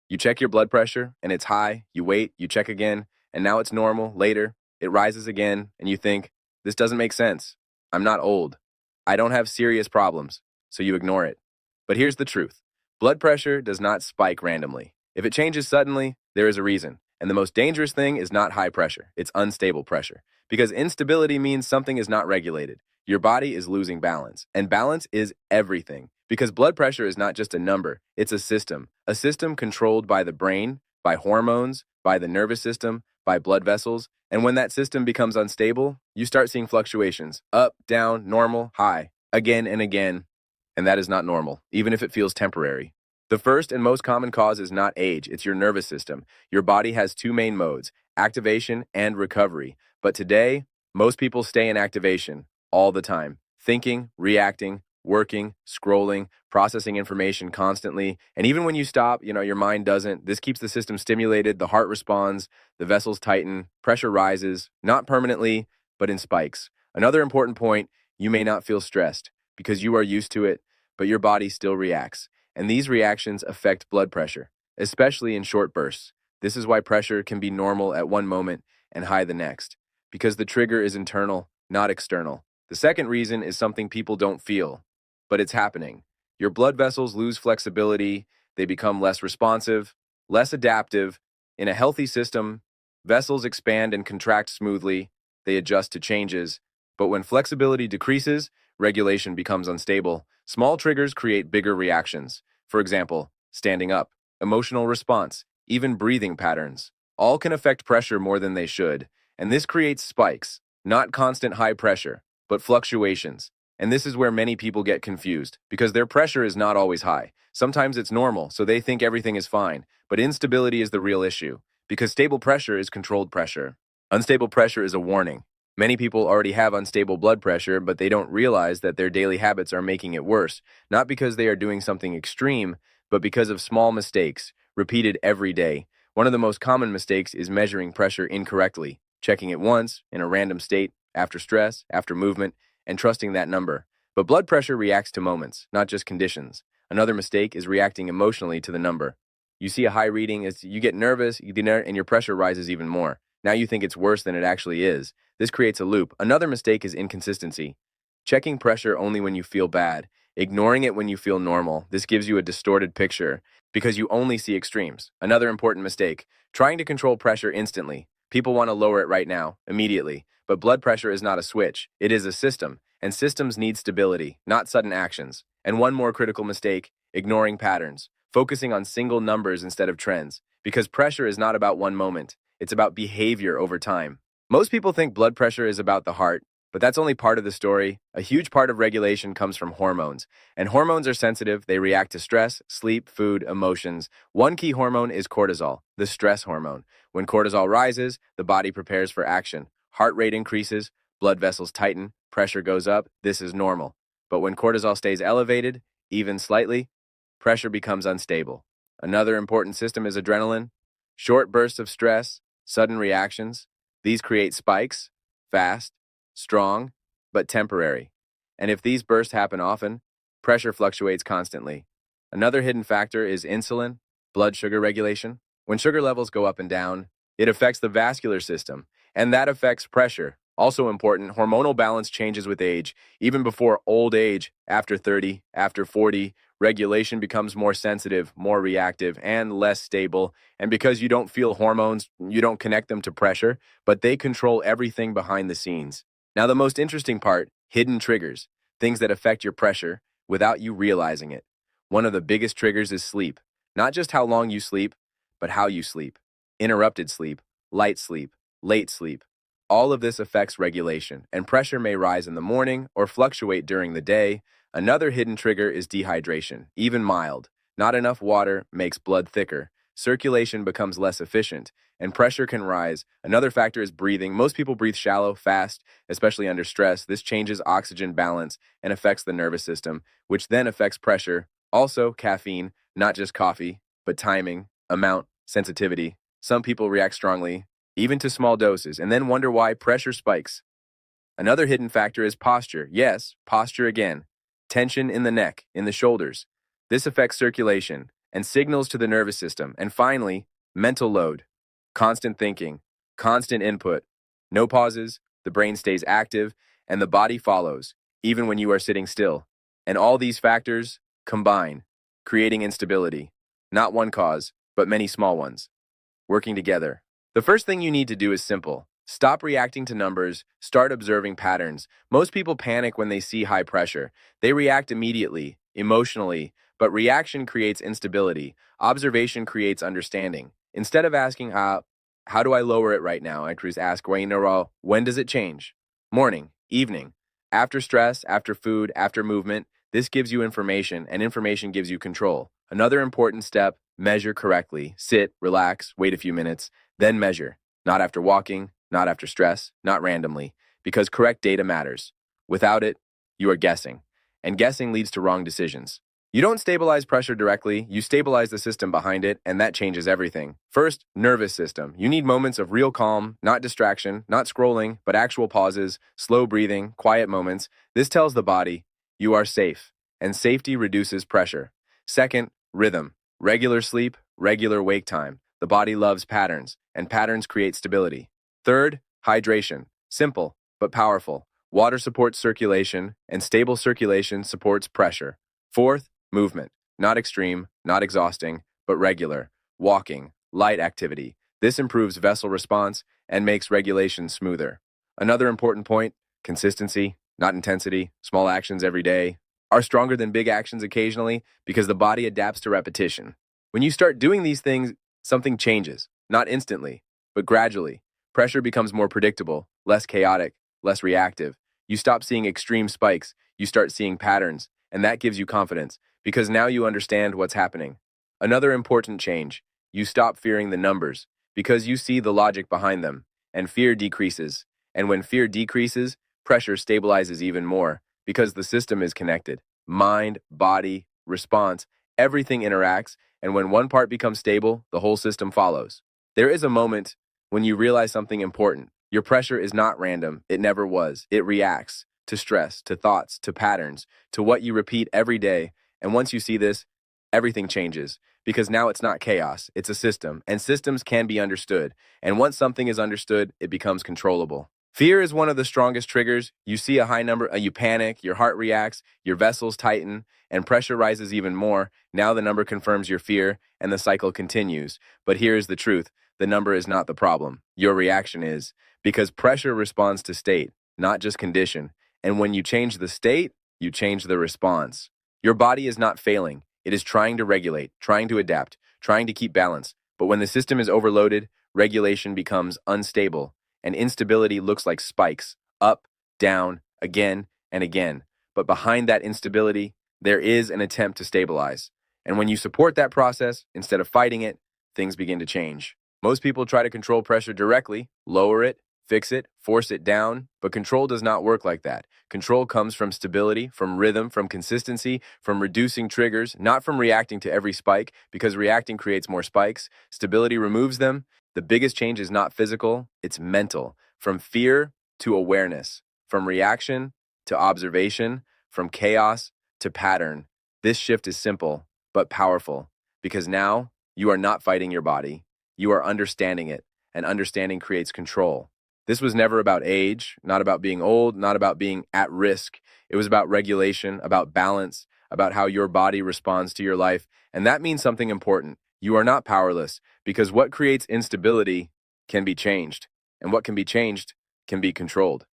You check your blood pressure and it's high, you wait, you check again, and now it's normal. Later, it rises again, and you think, this doesn't make sense. I'm not old. I don't have serious problems, so you ignore it. But here's the truth. Blood pressure does not spike randomly. If it changes suddenly, there is a reason. And the most dangerous thing is not high pressure, it's unstable pressure. Because instability means something is not regulated. Your body is losing balance. And balance is everything. Because blood pressure is not just a number, it's a system controlled by the brain, by hormones, by the nervous system, by blood vessels. And when that system becomes unstable, you start seeing fluctuations up, down, normal, high, again and again. And that is not normal, even if it feels temporary. The first and most common cause is not age, it's your nervous system. Your body has two main modes, activation and recovery. But today, most people stay in activation all the time, thinking, reacting, working, scrolling, processing information constantly. And even when you stop, your mind doesn't. This keeps the system stimulated, the heart responds, the vessels tighten, pressure rises, not permanently, but in spikes. Another important point, you may not feel stressed because you are used to it, but your body still reacts. And these reactions affect blood pressure, especially in short bursts. This is why pressure can be normal at one moment and high the next, because the trigger is internal, not external. The second reason is something people don't feel, but it's happening. Your blood vessels lose flexibility, they become less responsive, less adaptive. In a healthy system, vessels expand and contract smoothly, they adjust to changes. But when flexibility decreases, regulation becomes unstable. Small triggers create bigger reactions. For example, standing up, emotional response, even breathing patterns. All can affect pressure more than they should. And this creates spikes, not constant high pressure, but fluctuations. And this is where many people get confused, because their pressure is not always high. Sometimes it's normal, so they think everything is fine. But instability is the real issue, because stable pressure is controlled pressure. Unstable pressure is a warning. Many people already have unstable blood pressure, but they don't realize that their daily habits are making it worse, not because they are doing something extreme, but because of small mistakes, repeated every day. One of the most common mistakes is measuring pressure incorrectly, checking it once, in a random state, after stress, after movement, and trusting that number. But blood pressure reacts to moments, not just conditions. Another mistake is reacting emotionally to the number. You see a high reading, you get nervous, and your pressure rises even more. Now you think it's worse than it actually is. This creates a loop. Another mistake is inconsistency. Checking pressure only when you feel bad, ignoring it when you feel normal. This gives you a distorted picture because you only see extremes. Another important mistake, trying to control pressure instantly. People want to lower it right now, immediately. But blood pressure is not a switch. It is a system, and systems need stability, not sudden actions. And one more critical mistake, ignoring patterns, focusing on single numbers instead of trends. Because pressure is not about one moment. It's about behavior over time. Most people think blood pressure is about the heart, but that's only part of the story. A huge part of regulation comes from hormones. And hormones are sensitive, they react to stress, sleep, food, emotions. One key hormone is cortisol, the stress hormone. When cortisol rises, the body prepares for action. Heart rate increases, blood vessels tighten, pressure goes up. This is normal. But when cortisol stays elevated, even slightly, pressure becomes unstable. Another important system is adrenaline. Short bursts of stress, sudden reactions. These create spikes, fast, strong, but temporary. And if these bursts happen often, pressure fluctuates constantly. Another hidden factor is insulin, blood sugar regulation. When sugar levels go up and down, it affects the vascular system, and that affects pressure. Also important, hormonal balance changes with age. Even before old age, after 30, after 40, regulation becomes more sensitive, more reactive, and less stable. And because you don't feel hormones, you don't connect them to pressure, but they control everything behind the scenes. Now, the most interesting part, hidden triggers, things that affect your pressure without you realizing it. One of the biggest triggers is sleep. Not just how long you sleep, but how you sleep. Interrupted sleep, light sleep, late sleep. All of this affects regulation, and pressure may rise in the morning or fluctuate during the day. Another hidden trigger is dehydration, even mild. Not enough water makes blood thicker. Circulation becomes less efficient, and pressure can rise. Another factor is breathing. Most people breathe shallow, fast, especially under stress. This changes oxygen balance and affects the nervous system, which then affects pressure. Also, caffeine, not just coffee, but timing, amount, sensitivity. Some people react strongly, even to small doses, and then wonder why pressure spikes. Another hidden factor is posture. Yes, posture again. Tension in the neck, in the shoulders. This affects circulation, and signals to the nervous system. And finally, mental load, constant thinking, constant input, no pauses, the brain stays active, and the body follows, even when you are sitting still. And all these factors combine, creating instability. Not one cause, but many small ones, working together. The first thing you need to do is simple. Stop reacting to numbers, start observing patterns. Most people panic when they see high pressure. They react immediately, emotionally, but reaction creates instability. Observation creates understanding. Instead of asking, how do I lower it right now? I just ask, when does it change? Morning, evening, after stress, after food, after movement. This gives you information, and information gives you control. Another important step, measure correctly. Sit, relax, wait a few minutes, then measure. Not after walking, not after stress, not randomly, because correct data matters. Without it, you are guessing, and guessing leads to wrong decisions. You don't stabilize pressure directly, you stabilize the system behind it, and that changes everything. First, nervous system. You need moments of real calm, not distraction, not scrolling, but actual pauses, slow breathing, quiet moments. This tells the body, you are safe, and safety reduces pressure. Second, rhythm. Regular sleep, regular wake time. The body loves patterns, and patterns create stability. Third, hydration. Simple, but powerful. Water supports circulation, and stable circulation supports pressure. Fourth, movement. Not extreme, not exhausting, but regular. Walking, light activity. This improves vessel response and makes regulation smoother. Another important point, consistency, not intensity. Small actions every day are stronger than big actions occasionally because the body adapts to repetition. When you start doing these things, something changes, not instantly, but gradually. Pressure becomes more predictable, less chaotic, less reactive. You stop seeing extreme spikes, you start seeing patterns, and that gives you confidence because now you understand what's happening. Another important change, you stop fearing the numbers because you see the logic behind them, and fear decreases. And when fear decreases, pressure stabilizes even more because the system is connected. Mind, body, response, everything interacts, and when one part becomes stable, the whole system follows. There is a moment when you realize something important. Your pressure is not random, it never was. It reacts to stress, to thoughts, to patterns, to what you repeat every day. And once you see this, everything changes because now it's not chaos, it's a system, and systems can be understood. And once something is understood, it becomes controllable. Fear is one of the strongest triggers. You see a high number, you panic, your heart reacts, your vessels tighten, and pressure rises even more. Now the number confirms your fear, and the cycle continues. But here's the truth. The number is not the problem. Your reaction is, because pressure responds to state, not just condition. And when you change the state, you change the response. Your body is not failing. It is trying to regulate, trying to adapt, trying to keep balance. But when the system is overloaded, regulation becomes unstable, and instability looks like spikes, up, down, again, and again. But behind that instability, there is an attempt to stabilize. And when you support that process, instead of fighting it, things begin to change. Most people try to control pressure directly, lower it, fix it, force it down, but control does not work like that. Control comes from stability, from rhythm, from consistency, from reducing triggers, not from reacting to every spike, because reacting creates more spikes. Stability removes them. The biggest change is not physical, it's mental. From fear to awareness, from reaction to observation, from chaos to pattern. This shift is simple, but powerful, because now you are not fighting your body. You are understanding it, and understanding creates control. This was never about age, not about being old, not about being at risk. It was about regulation, about balance, about how your body responds to your life. And that means something important. You are not powerless because what creates instability can be changed, and what can be changed can be controlled.